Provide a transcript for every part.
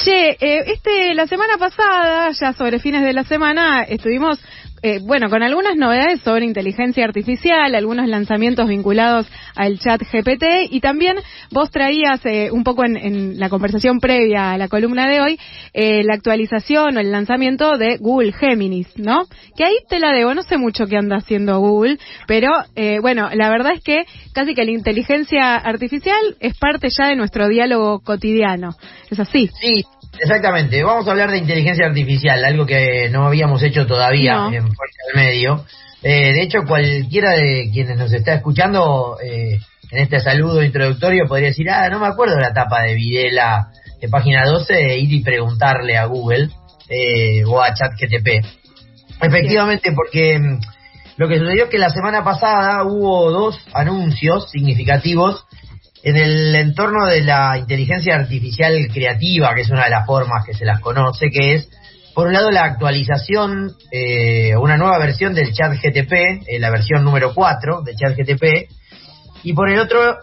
Che, la semana pasada, ya sobre fines de la semana, estuvimos, con algunas novedades sobre inteligencia artificial, algunos lanzamientos vinculados al chat GPT, y también vos traías un poco en la conversación previa a la columna de hoy, la actualización o el lanzamiento de Google Géminis, ¿no? Que ahí te la debo, no sé mucho qué anda haciendo Google, pero la verdad es que casi que la inteligencia artificial es parte ya de nuestro diálogo cotidiano. ¿Es así? Sí, exactamente. Vamos a hablar de inteligencia artificial, algo que no habíamos hecho todavía en Fuerza del Medio. De hecho, cualquiera de quienes nos está escuchando en este saludo introductorio podría decir, no me acuerdo de la etapa de Videla de página 12, ir y preguntarle a Google o a ChatGPT. Efectivamente, porque lo que sucedió es que la semana pasada hubo 2 anuncios significativos en el entorno de la inteligencia artificial creativa, que es una de las formas que se las conoce, que es, por un lado, la actualización, una nueva versión del ChatGPT, la versión número 4 de ChatGPT, y por el otro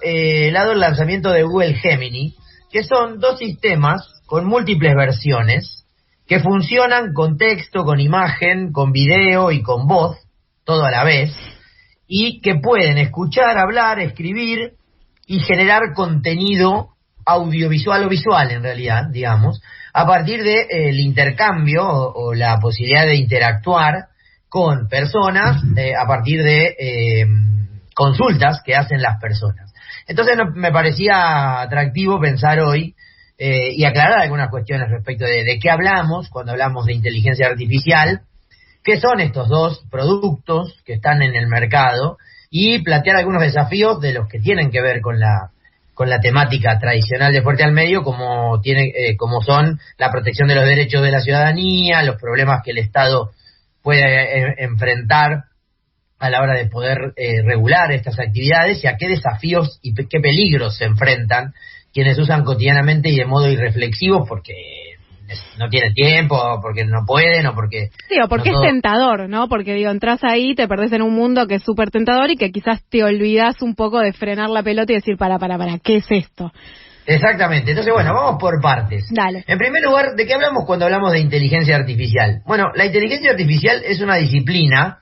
lado, el lanzamiento de Google Gemini, que son 2 sistemas con múltiples versiones, que funcionan con texto, con imagen, con video y con voz, todo a la vez, y que pueden escuchar, hablar, escribir y generar contenido audiovisual o visual, en realidad, digamos, a partir de el intercambio o la posibilidad de interactuar con personas a partir de consultas que hacen las personas. Entonces me parecía atractivo pensar hoy y aclarar algunas cuestiones respecto de qué hablamos cuando hablamos de inteligencia artificial, qué son estos 2 productos que están en el mercado, y plantear algunos desafíos de los que tienen que ver con la temática tradicional de Fuerte al Medio, como son la protección de los derechos de la ciudadanía, los problemas que el Estado puede enfrentar a la hora de poder regular estas actividades, y a qué desafíos y qué peligros se enfrentan quienes usan cotidianamente y de modo irreflexivo porque no tienen tiempo, porque no pueden, o porque... Sí, o porque es tentador, ¿no? Porque, entras ahí, te perdés en un mundo que es súper tentador y que quizás te olvidás un poco de frenar la pelota y decir, para, ¿qué es esto? Exactamente. Entonces, vamos por partes. Dale. En primer lugar, ¿de qué hablamos cuando hablamos de inteligencia artificial? Bueno, la inteligencia artificial es una disciplina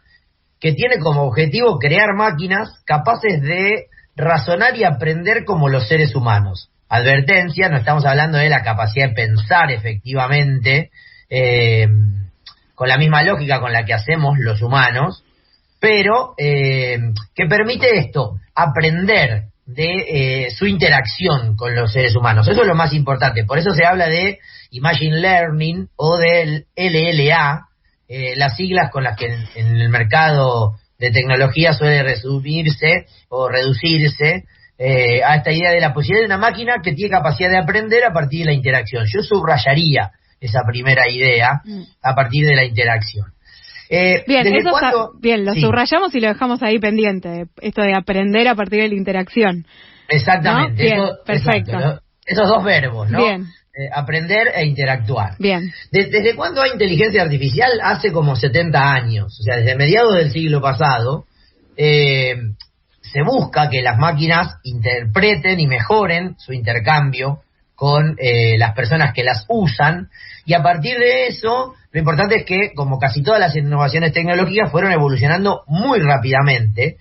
que tiene como objetivo crear máquinas capaces de razonar y aprender como los seres humanos. Advertencia, no estamos hablando de la capacidad de pensar efectivamente con la misma lógica con la que hacemos los humanos, pero que permite esto, aprender de su interacción con los seres humanos. Eso es lo más importante. Por eso se habla de Imagine Learning o del LLA, las siglas con las que en el mercado de tecnología suele resumirse o reducirse a esta idea de la posibilidad de una máquina que tiene capacidad de aprender a partir de la interacción. Yo subrayaría esa primera idea a partir de la interacción. Bien, lo subrayamos y lo dejamos ahí pendiente, esto de aprender a partir de la interacción. Exactamente. ¿No? Bien, perfecto. Exacto, esos 2 verbos, ¿no? Bien. Aprender e interactuar. Bien. ¿Desde cuándo hay inteligencia artificial? Hace como 70 años, o sea, desde mediados del siglo pasado, se busca que las máquinas interpreten y mejoren su intercambio con las personas que las usan, y a partir de eso, lo importante es que, como casi todas las innovaciones tecnológicas, fueron evolucionando muy rápidamente,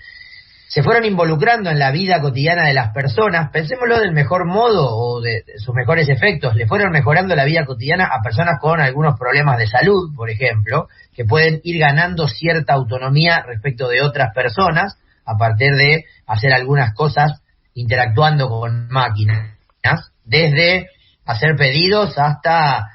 se fueron involucrando en la vida cotidiana de las personas, pensémoslo del mejor modo o de sus mejores efectos, le fueron mejorando la vida cotidiana a personas con algunos problemas de salud, por ejemplo, que pueden ir ganando cierta autonomía respecto de otras personas, a partir de hacer algunas cosas interactuando con máquinas, desde hacer pedidos hasta,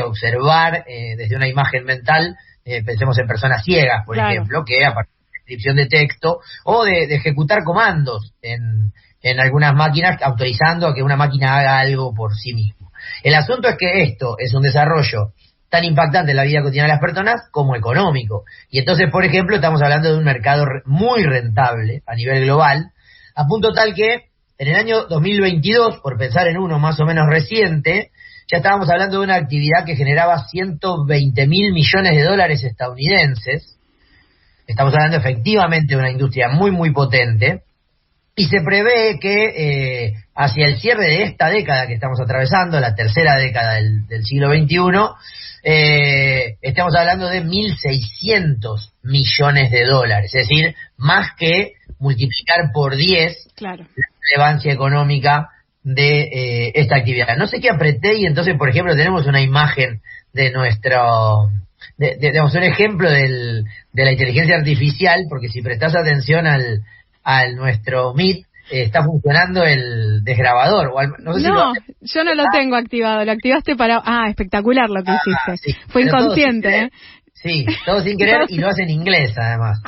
observar desde una imagen mental, pensemos en personas ciegas, por ejemplo, que a partir de descripción de texto, o de ejecutar comandos en algunas máquinas, autorizando a que una máquina haga algo por sí mismo. El asunto es que esto es un desarrollo tan impactante en la vida cotidiana de las personas como económico. Y entonces, por ejemplo, estamos hablando de un mercado muy rentable a nivel global, a punto tal que en el año 2022, por pensar en uno más o menos reciente, ya estábamos hablando de una actividad que generaba 120.000 millones de dólares estadounidenses. Estamos hablando efectivamente de una industria muy, muy potente, y se prevé que hacia el cierre de esta década que estamos atravesando, la tercera década del siglo XXI, estamos hablando de 1.600 millones de dólares, es decir, más que multiplicar por 10 la relevancia económica de esta actividad. No sé qué apreté y entonces, por ejemplo, tenemos una imagen de nuestro... digamos, un ejemplo de la inteligencia artificial, porque si prestás atención al nuestro Meet, está funcionando el desgrabador. No, yo no lo tengo activado, lo activaste para... espectacular lo que hiciste. Sí, fue inconsciente, Sí, todo sin querer y lo hace en inglés, además.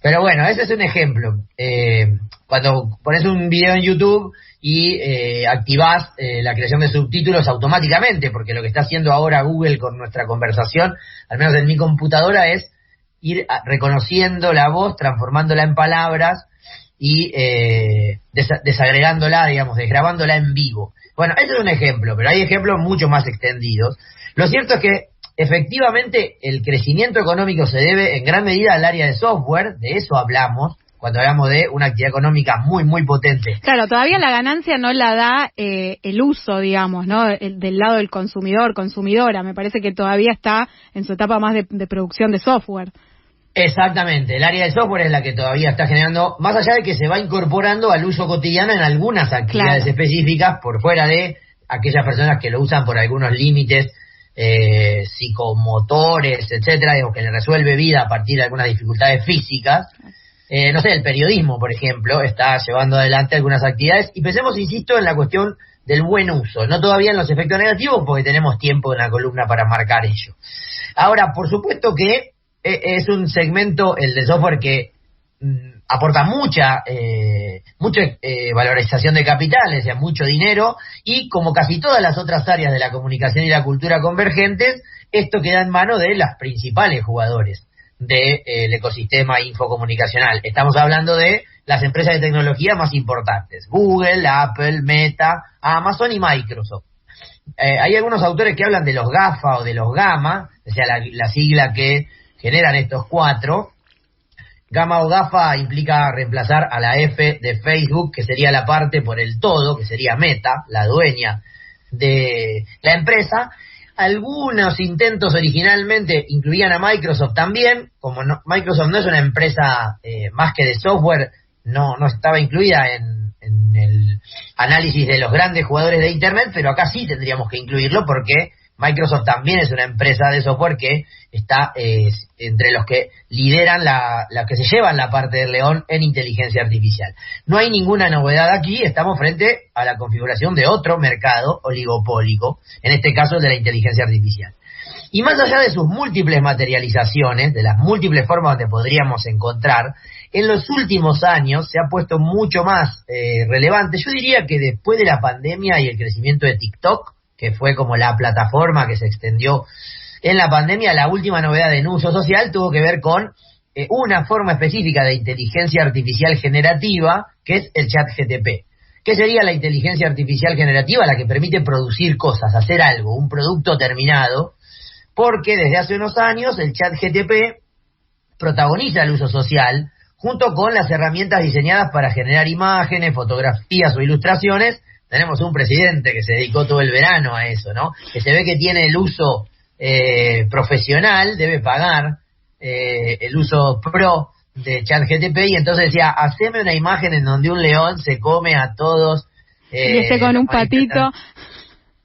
Pero bueno, ese es un ejemplo. Cuando pones un video en YouTube y activás la creación de subtítulos automáticamente, porque lo que está haciendo ahora Google con nuestra conversación, al menos en mi computadora, es ir reconociendo la voz, transformándola en palabras y desagregándola, digamos, desgrabándola en vivo. Bueno, ese es un ejemplo, pero hay ejemplos mucho más extendidos. Lo cierto es que efectivamente el crecimiento económico se debe en gran medida al área de software, de eso hablamos cuando hablamos de una actividad económica muy, muy potente. Claro, todavía la ganancia no la da el uso, digamos, ¿no? Del lado del consumidor, consumidora. Me parece que todavía está en su etapa más de producción de software. Exactamente, el área de software es la que todavía está generando, más allá de que se va incorporando al uso cotidiano en algunas actividades específicas, por fuera de aquellas personas que lo usan por algunos límites psicomotores, etcétera, digo, que le resuelve vida a partir de algunas dificultades físicas. No sé, el periodismo, por ejemplo, está llevando adelante algunas actividades, y pensemos, insisto, en la cuestión del buen uso, no todavía en los efectos negativos, porque tenemos tiempo en la columna para marcar ello. Ahora, por supuesto que es un segmento, el de software, que aporta mucha valorización de capitales, o sea, mucho dinero, y como casi todas las otras áreas de la comunicación y la cultura convergentes, esto queda en manos de las principales jugadores del ecosistema infocomunicacional. Estamos hablando de las empresas de tecnología más importantes: Google, Apple, Meta, Amazon y Microsoft. Hay algunos autores que hablan de los GAFA o de los GAMA, o sea, la sigla que generan estos cuatro. Gamma o GAFA implica reemplazar a la F de Facebook, que sería la parte por el todo, que sería Meta, la dueña de la empresa. Algunos intentos originalmente incluían a Microsoft también, como Microsoft no es una empresa más que de software, no estaba incluida en el análisis de los grandes jugadores de Internet, pero acá sí tendríamos que incluirlo, porque Microsoft también es una empresa de software que está entre los que lideran la que se llevan la parte del león en inteligencia artificial. No hay ninguna novedad aquí, estamos frente a la configuración de otro mercado oligopólico, en este caso el de la inteligencia artificial. Y más allá de sus múltiples materializaciones, de las múltiples formas donde podríamos encontrar, en los últimos años se ha puesto mucho más relevante. Yo diría que después de la pandemia y el crecimiento de TikTok, que fue como la plataforma que se extendió en la pandemia, la última novedad en uso social tuvo que ver con una forma específica de inteligencia artificial generativa, que es el ChatGPT. ¿Qué sería la inteligencia artificial generativa? La que permite producir cosas, hacer algo, un producto terminado, porque desde hace unos años el ChatGPT protagoniza el uso social junto con las herramientas diseñadas para generar imágenes, fotografías o ilustraciones. Tenemos un presidente que se dedicó todo el verano a eso, ¿no? Que se ve que tiene el uso profesional, debe pagar el uso pro de ChatGPT, y entonces decía, haceme una imagen en donde un león se come a todos. Y esté con un patito.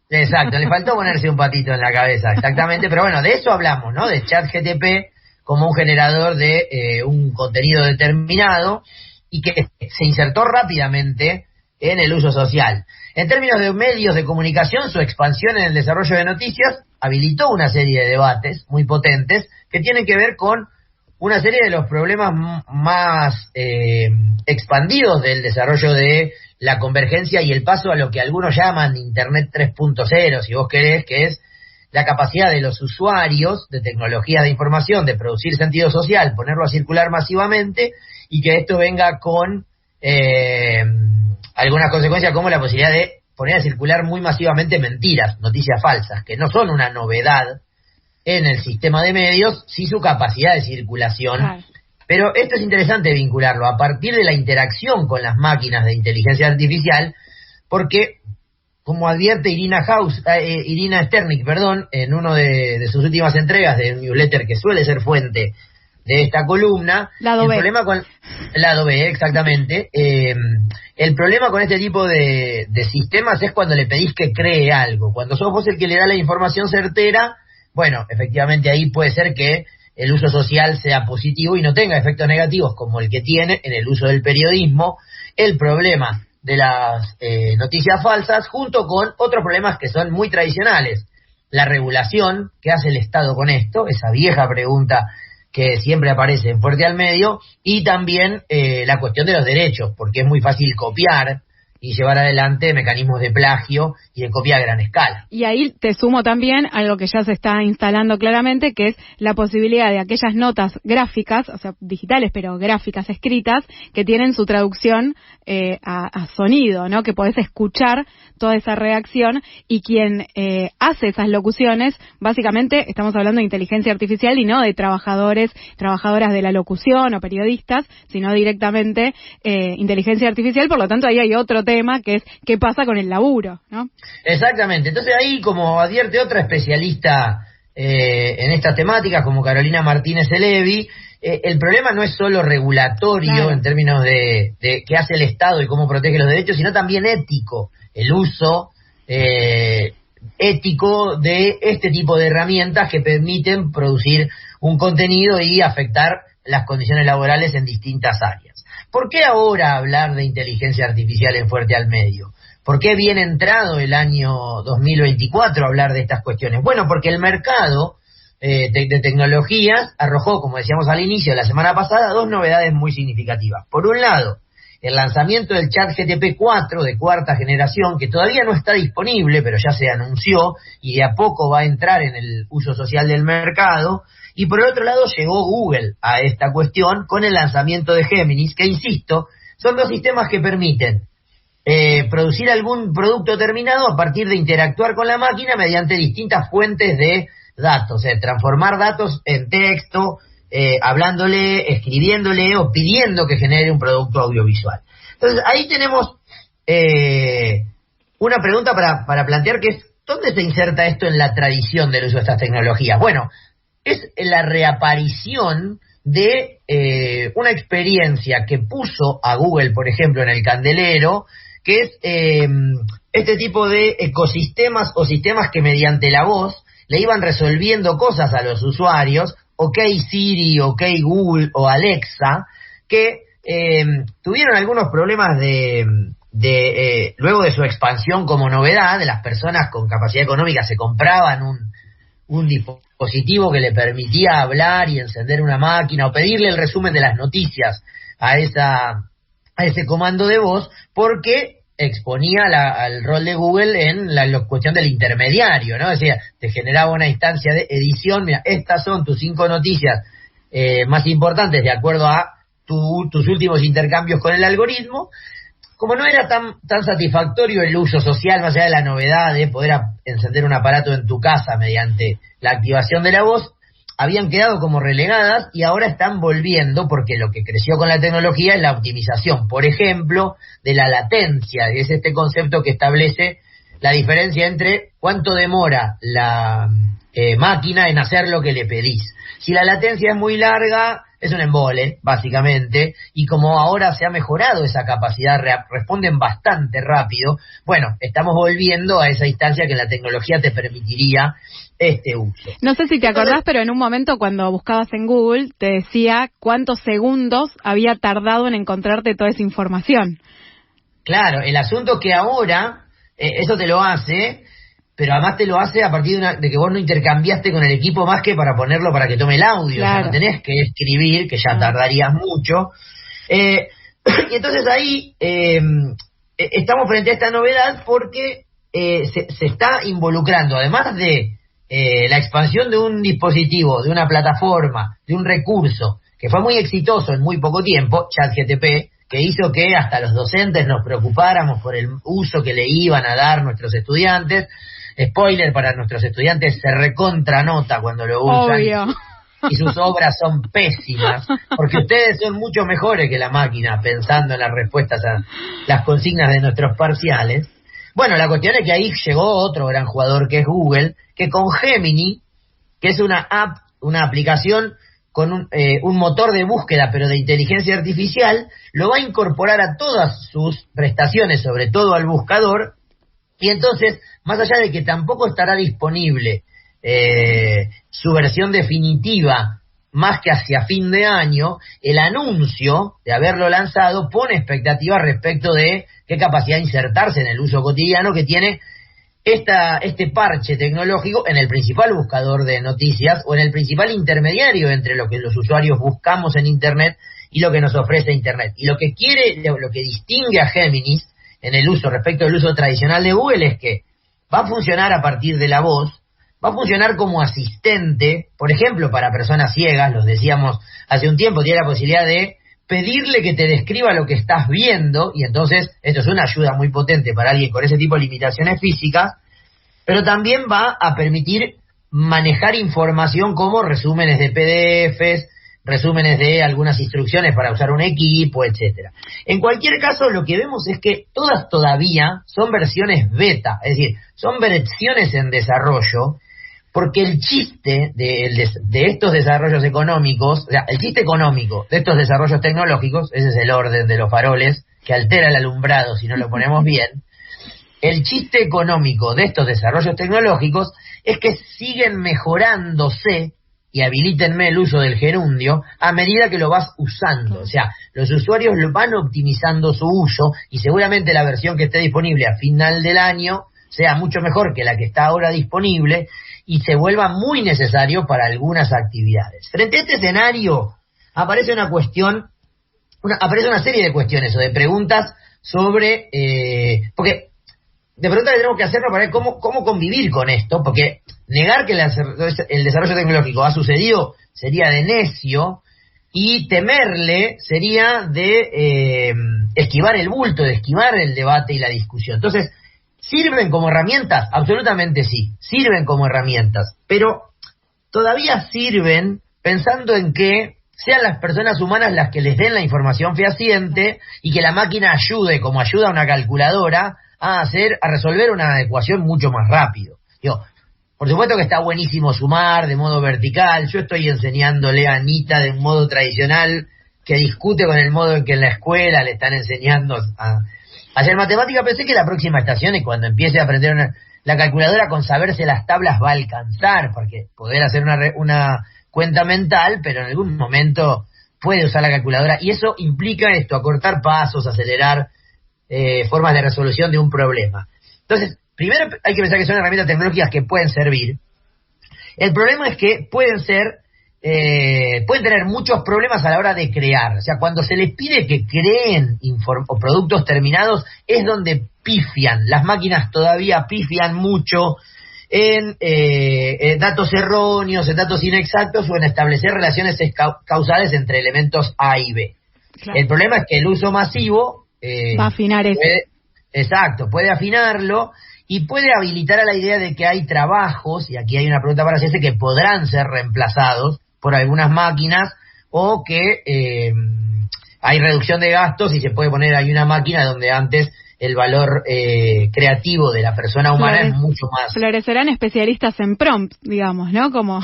Exacto, le faltó ponerse un patito en la cabeza, exactamente. Pero bueno, de eso hablamos, ¿no? De ChatGPT como un generador de un contenido determinado, y que se insertó rápidamente en el uso social. En términos de medios de comunicación, su expansión en el desarrollo de noticias habilitó una serie de debates muy potentes que tienen que ver con una serie de los problemas más expandidos del desarrollo de la convergencia y el paso a lo que algunos llaman Internet 3.0, si vos querés, que es la capacidad de los usuarios de tecnologías de información de producir sentido social, ponerlo a circular masivamente, y que esto venga con algunas consecuencias, como la posibilidad de poner a circular muy masivamente mentiras, noticias falsas, que no son una novedad en el sistema de medios, sí su capacidad de circulación Pero esto es interesante vincularlo a partir de la interacción con las máquinas de inteligencia artificial, porque, como advierte Irina Sternik, en uno de sus últimas entregas de un newsletter que suele ser fuente de esta columna, Lado B. Problema con Lado B, exactamente. El problema con este tipo de sistemas es cuando le pedís que cree algo. Cuando sos vos el que le da la información certera, bueno, efectivamente ahí puede ser que el uso social sea positivo y no tenga efectos negativos como el que tiene en el uso del periodismo. El problema de las noticias falsas, junto con otros problemas que son muy tradicionales. La regulación, ¿qué hace el Estado con esto? Esa vieja pregunta que siempre aparece en Fuerte al Medio, y también la cuestión de los derechos, porque es muy fácil copiar y llevar adelante mecanismos de plagio y de copia a gran escala. Y ahí te sumo también algo que ya se está instalando claramente, que es la posibilidad de aquellas notas gráficas, o sea, digitales, pero gráficas escritas, que tienen su traducción a sonido, ¿no? Que podés escuchar toda esa reacción, y quien hace esas locuciones, básicamente estamos hablando de inteligencia artificial y no de trabajadoras de la locución o periodistas, sino directamente inteligencia artificial. Por lo tanto, ahí hay otro tema, que es qué pasa con el laburo, ¿no? Exactamente. Entonces ahí, como advierte otra especialista en estas temáticas, como Carolina Martínez Elevi, el problema no es solo regulatorio, claro, en términos de qué hace el Estado y cómo protege los derechos, sino también ético, el uso ético de este tipo de herramientas que permiten producir un contenido y afectar las condiciones laborales en distintas áreas. ¿Por qué ahora hablar de inteligencia artificial en Fuerte al Medio? ¿Por qué bien entrado el año 2024 hablar de estas cuestiones? Bueno, porque el mercado de tecnologías arrojó, como decíamos al inicio de la semana pasada, dos novedades muy significativas. Por un lado, el lanzamiento del ChatGPT 4 de cuarta generación, que todavía no está disponible, pero ya se anunció y de a poco va a entrar en el uso social del mercado. Y por el otro lado llegó Google a esta cuestión con el lanzamiento de Géminis, que insisto, son dos sistemas que permiten producir algún producto terminado a partir de interactuar con la máquina mediante distintas fuentes de datos, transformar datos en texto, hablándole, escribiéndole o pidiendo que genere un producto audiovisual. Entonces ahí tenemos una pregunta para plantear, que es ¿dónde se inserta esto en la tradición del uso de estas tecnologías? Bueno, es la reaparición de una experiencia que puso a Google, por ejemplo, en el candelero, que es este tipo de ecosistemas o sistemas que mediante la voz le iban resolviendo cosas a los usuarios, OK Siri, OK Google o Alexa, que tuvieron algunos problemas luego de su expansión como novedad. Las personas con capacidad económica se compraban un dispositivo que le permitía hablar y encender una máquina o pedirle el resumen de las noticias a ese comando de voz, porque exponía al rol de Google en la cuestión del intermediario, ¿no? Decía, te generaba una instancia de edición, mira, estas son tus 5 noticias más importantes de acuerdo a tus últimos intercambios con el algoritmo. Como no era tan satisfactorio el uso social, más allá de la novedad de poder encender un aparato en tu casa mediante la activación de la voz, habían quedado como relegadas y ahora están volviendo, porque lo que creció con la tecnología es la optimización, por ejemplo, de la latencia, que es este concepto que establece la diferencia entre cuánto demora la máquina en hacer lo que le pedís. Si la latencia es muy larga, es un embole, básicamente, y como ahora se ha mejorado esa capacidad, responden bastante rápido, bueno, estamos volviendo a esa instancia que la tecnología te permitiría este uso. No sé si te acordás, pero en un momento cuando buscabas en Google, te decía cuántos segundos había tardado en encontrarte toda esa información. Claro, el asunto es que ahora eso te lo hace, pero además te lo hace a partir de que vos no intercambiaste con el equipo más que para ponerlo para que tome el audio. Claro. O sea, no tenés que escribir, que ya tardarías mucho. Y entonces ahí estamos frente a esta novedad porque se está involucrando, además de la expansión de un dispositivo, de una plataforma, de un recurso que fue muy exitoso en muy poco tiempo, ChatGPT, que hizo que hasta los docentes nos preocupáramos por el uso que le iban a dar nuestros estudiantes. Spoiler para nuestros estudiantes, se recontranota cuando lo usan. Obvio. y sus obras son pésimas, porque ustedes son mucho mejores que la máquina pensando en las respuestas a las consignas de nuestros parciales. Bueno, la cuestión es que ahí llegó otro gran jugador que es Google, que con Gemini, que es una app, una aplicación con un motor de búsqueda, pero de inteligencia artificial, lo va a incorporar a todas sus prestaciones, sobre todo al buscador, y entonces, más allá de que tampoco estará disponible su versión definitiva más que hacia fin de año, el anuncio de haberlo lanzado pone expectativas respecto de qué capacidad de insertarse en el uso cotidiano que tiene este parche tecnológico en el principal buscador de noticias o en el principal intermediario entre lo que los usuarios buscamos en Internet y lo que nos ofrece Internet. Y lo que distingue a Géminis en el uso respecto al uso tradicional de Google es que va a funcionar a partir de la voz, va a funcionar como asistente, por ejemplo, para personas ciegas, los decíamos hace un tiempo, tiene la posibilidad de pedirle que te describa lo que estás viendo, y entonces esto es una ayuda muy potente para alguien con ese tipo de limitaciones físicas, pero también va a permitir manejar información como resúmenes de PDFs, resúmenes de algunas instrucciones para usar un equipo, etcétera. En cualquier caso, lo que vemos es que todas todavía son versiones beta, es decir, son versiones en desarrollo, porque el chiste de estos desarrollos económicos, o sea, el chiste económico de estos desarrollos tecnológicos, ese es el orden de los faroles, que altera el alumbrado si no lo ponemos bien, el chiste económico de estos desarrollos tecnológicos es que siguen mejorándose, y habilítenme el uso del gerundio, a medida que lo vas usando. O sea, los usuarios lo van optimizando su uso, y seguramente la versión que esté disponible a final del año sea mucho mejor que la que está ahora disponible, y se vuelva muy necesario para algunas actividades. Frente a este escenario aparece una serie de cuestiones o de preguntas sobre, porque de preguntas que tenemos que hacernos para ver cómo convivir con esto, porque negar que el desarrollo tecnológico ha sucedido sería de necio, y temerle sería de esquivar el bulto, de esquivar el debate y la discusión. Entonces, ¿sirven como herramientas? Absolutamente sí, sirven como herramientas, pero todavía sirven pensando en que sean las personas humanas las que les den la información fehaciente y que la máquina ayude, como ayuda a una calculadora, a resolver una ecuación mucho más rápido. Por supuesto que está buenísimo sumar de modo vertical. Yo estoy enseñándole a Anita de un modo tradicional que discute con el modo en que en la escuela le están enseñando a hacer matemática. Pensé que la próxima estación, y cuando empiece a aprender la calculadora, con saberse las tablas va a alcanzar, porque poder hacer una cuenta mental, pero en algún momento puede usar la calculadora, y eso implica acortar pasos, acelerar formas de resolución de un problema. Entonces, primero hay que pensar que son herramientas tecnológicas que pueden servir. El problema es que pueden tener muchos problemas a la hora de crear. O sea, cuando se les pide que creen o productos terminados, es donde pifian. Las máquinas todavía pifian mucho en datos erróneos, en datos inexactos o en establecer relaciones causales entre elementos A y B. Claro. El problema es que el uso masivo va a afinar eso. Puede afinarlo y puede habilitar a la idea de que hay trabajos, y aquí hay una pregunta para hacerse, que podrán ser reemplazados por algunas máquinas, o que hay reducción de gastos y se puede poner ahí una máquina donde antes el valor creativo de la persona humana es mucho más. Florecerán especialistas en prompt, digamos, ¿no? Como...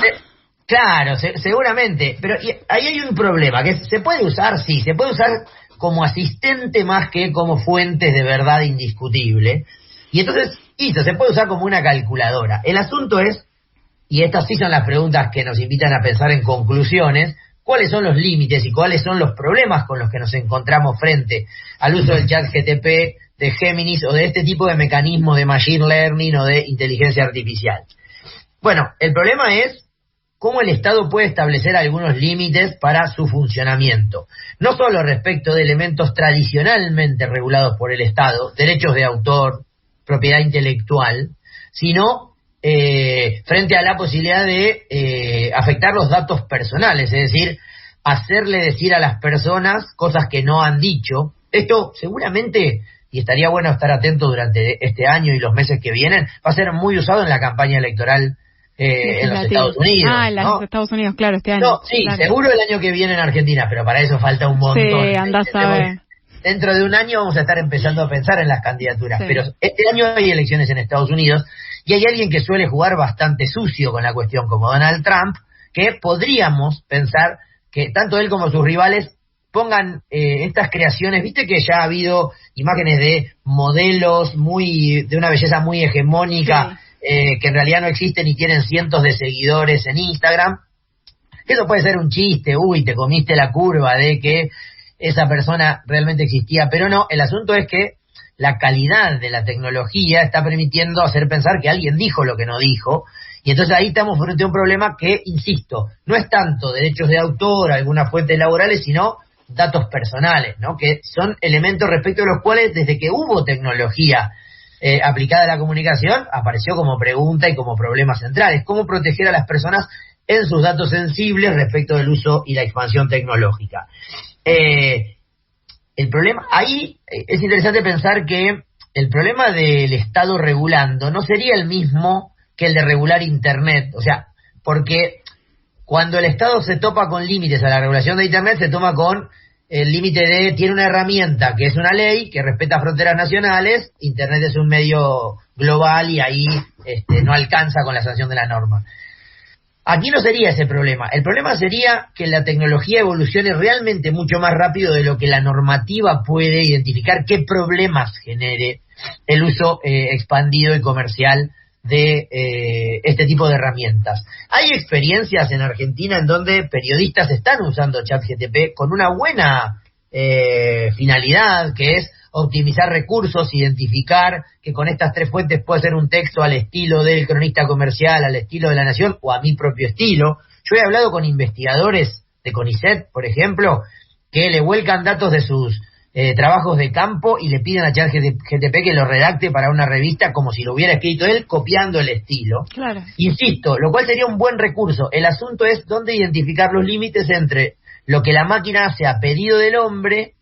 Claro, seguramente, pero ahí hay un problema, que se puede usar, sí, se puede usar como asistente más que como fuente de verdad indiscutible, y entonces se puede usar como una calculadora. El asunto es, y estas sí son las preguntas que nos invitan a pensar en conclusiones, ¿cuáles son los límites y cuáles son los problemas con los que nos encontramos frente al uso del ChatGPT, de Géminis o de este tipo de mecanismos de Machine Learning o de inteligencia artificial? Bueno, el problema es cómo el Estado puede establecer algunos límites para su funcionamiento, no solo respecto de elementos tradicionalmente regulados por el Estado, derechos de autor, propiedad intelectual, sino frente a la posibilidad de afectar los datos personales, es decir, hacerle decir a las personas cosas que no han dicho. Esto seguramente, y estaría bueno estar atento durante este año y los meses que vienen, va a ser muy usado en la campaña electoral en los Estados Unidos. En los Estados Unidos, claro, este año. No, sí, claro. Seguro el año que viene en Argentina, pero para eso falta un montón. Sí, andás a ver. Dentro de un año vamos a estar empezando a pensar en las candidaturas, pero este año hay elecciones en Estados Unidos y hay alguien que suele jugar bastante sucio con la cuestión, como Donald Trump, que podríamos pensar que tanto él como sus rivales pongan estas creaciones. Viste que ya ha habido imágenes de modelos de una belleza muy hegemónica, que en realidad no existen y tienen cientos de seguidores en Instagram. Eso puede ser un chiste, te comiste la curva de que esa persona realmente existía, pero no, el asunto es que la calidad de la tecnología está permitiendo hacer pensar que alguien dijo lo que no dijo, y entonces ahí estamos frente a un problema que, insisto, no es tanto derechos de autor, algunas fuentes laborales, sino datos personales, ¿no? Que son elementos respecto a los cuales, desde que hubo tecnología aplicada a la comunicación, apareció como pregunta y como problema central. Es cómo proteger a las personas en sus datos sensibles respecto del uso y la expansión tecnológica. El problema, ahí es interesante pensar que el problema del Estado regulando no sería el mismo que el de regular Internet, o sea, porque cuando el Estado se topa con límites a la regulación de Internet, se toma con el límite de, tiene una herramienta que es una ley que respeta fronteras nacionales, Internet es un medio global y ahí no alcanza con la sanción de la norma. Aquí no sería ese problema. El problema sería que la tecnología evolucione realmente mucho más rápido de lo que la normativa puede identificar qué problemas genere el uso expandido y comercial de este tipo de herramientas. Hay experiencias en Argentina en donde periodistas están usando ChatGPT con una buena finalidad, que es optimizar recursos, identificar que con estas 3 fuentes puede ser un texto al estilo del cronista comercial, al estilo de La Nación o a mi propio estilo. Yo he hablado con investigadores de CONICET, por ejemplo, que le vuelcan datos de sus trabajos de campo y le piden a ChatGPT que lo redacte para una revista como si lo hubiera escrito él, copiando el estilo. Claro. Insisto, lo cual sería un buen recurso. El asunto es dónde identificar los límites entre lo que la máquina hace a pedido del hombre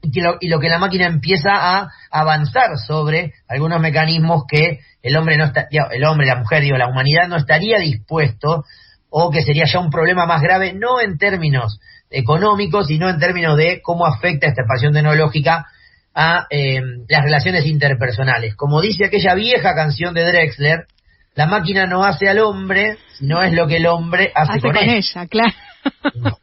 y lo que la máquina empieza a avanzar sobre algunos mecanismos que la mujer, la humanidad no estaría dispuesto, o que sería ya un problema más grave, no en términos económicos, sino en términos de cómo afecta esta expansión tecnológica a las relaciones interpersonales. Como dice aquella vieja canción de Drexler, la máquina no hace al hombre, sino es lo que el hombre hace con ella. Claro. No.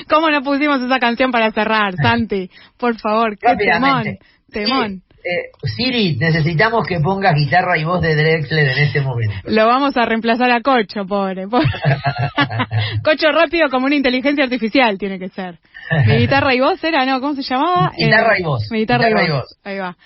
¿Cómo no pusimos esa canción para cerrar, Santi? Por favor, qué temón. Siri, necesitamos que pongas guitarra y voz de Drexler en este momento. Lo vamos a reemplazar a Cocho, pobre. Cocho rápido como una inteligencia artificial tiene que ser. Mi guitarra y voz era, ¿no? ¿Cómo se llamaba? Guitarra y voz. Mi guitarra y voz. Ahí va.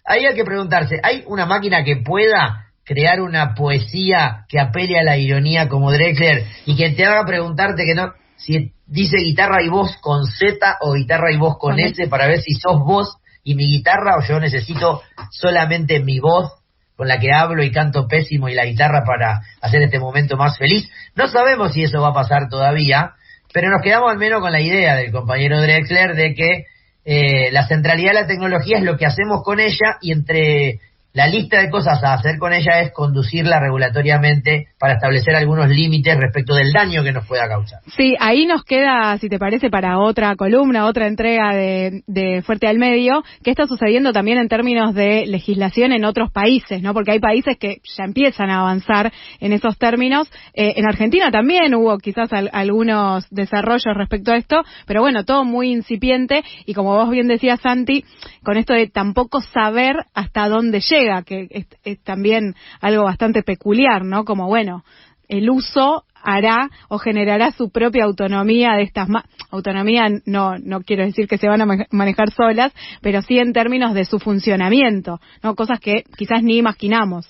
Ahí hay que preguntarse, ¿hay una máquina que pueda crear una poesía que apele a la ironía como Drexler y que te haga preguntarte que no, si dice guitarra y voz con Z o guitarra y voz con S, para ver si sos vos y mi guitarra, o yo necesito solamente mi voz con la que hablo y canto pésimo y la guitarra para hacer este momento más feliz? No sabemos si eso va a pasar todavía, pero nos quedamos al menos con la idea del compañero Drexler de que la centralidad de la tecnología es lo que hacemos con ella, y entre la lista de cosas a hacer con ella es conducirla regulatoriamente para establecer algunos límites respecto del daño que nos pueda causar. Sí, ahí nos queda, si te parece, para otra columna, otra entrega de Fuerte al Medio, qué está sucediendo también en términos de legislación en otros países, ¿no? Porque hay países que ya empiezan a avanzar en esos términos. En Argentina también hubo quizás algunos desarrollos respecto a esto, pero bueno, todo muy incipiente, y como vos bien decías, Santi, con esto de tampoco saber hasta dónde llega, que es también algo bastante peculiar, ¿no? Como, bueno, el uso hará o generará su propia autonomía de estas autonomía no quiero decir que se van a manejar solas, pero sí en términos de su funcionamiento, ¿no? Cosas que quizás ni imaginamos.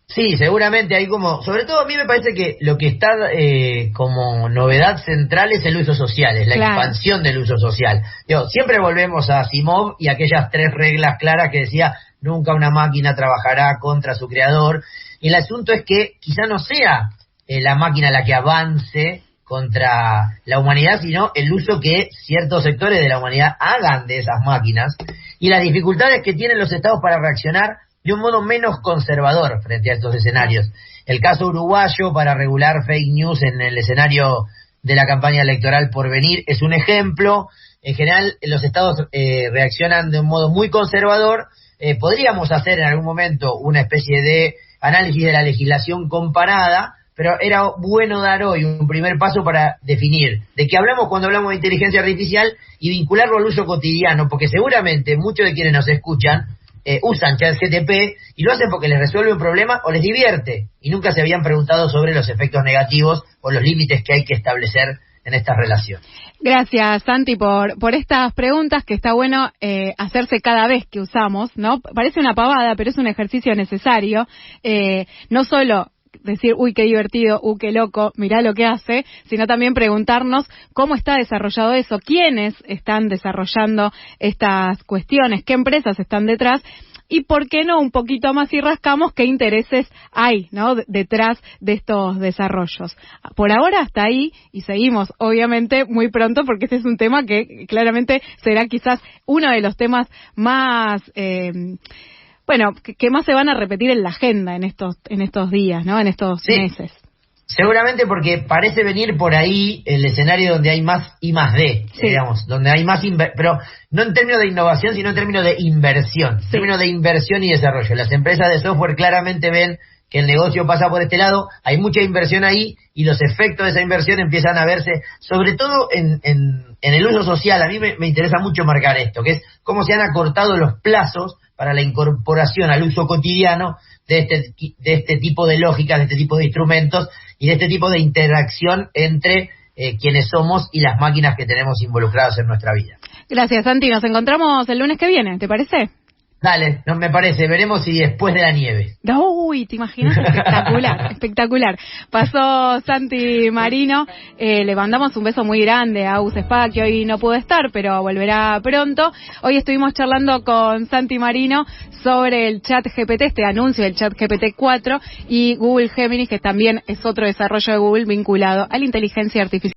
Sí, seguramente hay sobre todo a mí me parece que lo que está como novedad central es el uso social, es la expansión del uso social. Siempre volvemos a Asimov y aquellas 3 reglas claras que decía: nunca una máquina trabajará contra su creador. Y el asunto es que quizá no sea la máquina la que avance contra la humanidad, sino el uso que ciertos sectores de la humanidad hagan de esas máquinas, y las dificultades que tienen los estados para reaccionar de un modo menos conservador frente a estos escenarios. El caso uruguayo para regular fake news en el escenario de la campaña electoral por venir es un ejemplo. En general, los estados reaccionan de un modo muy conservador. Podríamos hacer en algún momento una especie de análisis de la legislación comparada, pero era bueno dar hoy un primer paso para definir de qué hablamos cuando hablamos de inteligencia artificial y vincularlo al uso cotidiano, porque seguramente muchos de quienes nos escuchan usan ChatGPT y lo hacen porque les resuelve un problema o les divierte, y nunca se habían preguntado sobre los efectos negativos o los límites que hay que establecer en esta relación. Gracias, Santi, por estas preguntas que está bueno hacerse cada vez que usamos, ¿no? Parece una pavada, pero es un ejercicio necesario. No solo decir, uy, qué divertido, qué loco, mirá lo que hace, sino también preguntarnos cómo está desarrollado eso, quiénes están desarrollando estas cuestiones, qué empresas están detrás, y por qué no un poquito más y rascamos qué intereses hay, ¿no?, detrás de estos desarrollos. Por ahora hasta ahí, y seguimos obviamente muy pronto, porque este es un tema que claramente será quizás uno de los temas más que más se van a repetir en la agenda en estos días, ¿no?, en estos meses. Seguramente porque parece venir por ahí el escenario donde hay más I+D, digamos, donde hay más pero no en términos de innovación, sino en términos de inversión, en términos de inversión y desarrollo. Las empresas de software claramente ven que el negocio pasa por este lado, hay mucha inversión ahí y los efectos de esa inversión empiezan a verse, sobre todo en el uso social. A mí me interesa mucho marcar esto, que es cómo se han acortado los plazos para la incorporación al uso cotidiano de este tipo de lógicas, de este tipo de instrumentos y de este tipo de interacción entre quienes somos y las máquinas que tenemos involucradas en nuestra vida. Gracias, Santi. Nos encontramos el lunes que viene, ¿te parece? Dale, no me parece. Veremos si después de la nieve. Uy, ¿te imaginas? Espectacular, espectacular. Pasó Santi Marino. Le mandamos un beso muy grande a Agus Espada, que hoy no pudo estar, pero volverá pronto. Hoy estuvimos charlando con Santi Marino sobre el ChatGPT, este anuncio del ChatGPT 4, y Google Gemini, que también es otro desarrollo de Google vinculado a la inteligencia artificial.